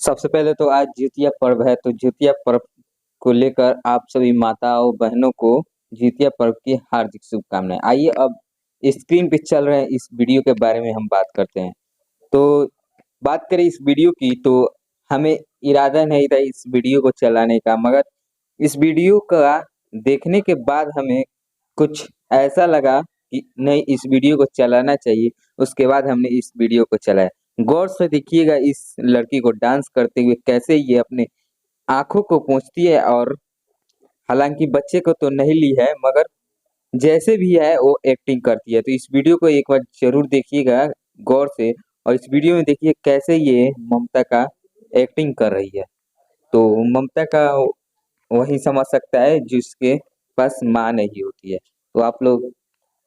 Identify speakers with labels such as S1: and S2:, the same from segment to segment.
S1: सबसे पहले तो आज जितिया पर्व है, तो जितिया पर्व को लेकर आप सभी माताओं बहनों को जितिया पर्व की हार्दिक शुभकामनाएं। आइए अब स्क्रीन पे चल रहे इस वीडियो के बारे में हम बात करते हैं। तो बात करें इस वीडियो की, तो हमें इरादा नहीं था इस वीडियो को चलाने का, मगर इस वीडियो का देखने के बाद हमें कुछ ऐसा लगा कि नहीं, इस वीडियो को चलाना चाहिए। उसके बाद हमने इस वीडियो को चलाया। गौर से देखिएगा इस लड़की को डांस करते हुए, कैसे ये अपने आंखों को पोंछती है। और हालांकि बच्चे को तो नहीं ली है, मगर जैसे भी है वो एक्टिंग करती है। तो इस वीडियो को एक बार जरूर देखिएगा गौर से, और इस वीडियो में देखिए कैसे ये ममता का एक्टिंग कर रही है। तो ममता का वही समझ सकता है जिसके पास माँ नहीं होती है। तो आप लोग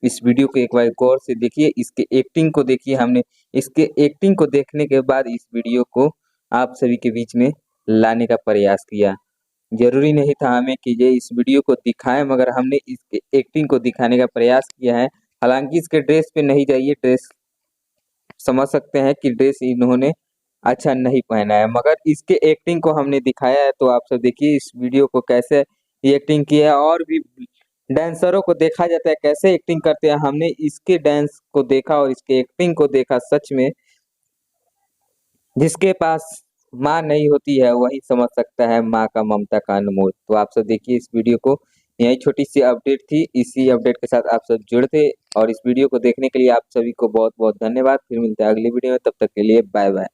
S1: इस वीडियो को एक बार गौर से देखिए, इसके एक्टिंग को देखिए। हमने इसके एक्टिंग को देखने के बाद इस वीडियो को आप सभी के बीच में लाने का प्रयास किया। जरूरी नहीं था हमें कि ये इस वीडियो को दिखाएं, मगर हमने इसके एक्टिंग को दिखाने का प्रयास किया है। हालांकि इसके ड्रेस पे नहीं जाइए, ड्रेस समझ सकते हैं कि ड्रेस इन्होंने अच्छा नहीं पहना है, मगर इसके एक्टिंग को हमने दिखाया है। तो आप सब देखिए इस वीडियो को कैसे ये एक्टिंग की है। और भी डांसरों को देखा जाता है कैसे एक्टिंग करते हैं, हमने इसके डांस को देखा और इसके एक्टिंग को देखा। सच में जिसके पास माँ नहीं होती है वही समझ सकता है माँ का ममता का अनमोल। तो आप सब देखिए इस वीडियो को। यही छोटी सी अपडेट थी, इसी अपडेट के साथ आप सब जुड़े थे, और इस वीडियो को देखने के लिए आप सभी को बहुत बहुत धन्यवाद। फिर मिलते हैं अगली वीडियो में, तब तक के लिए बाय बाय।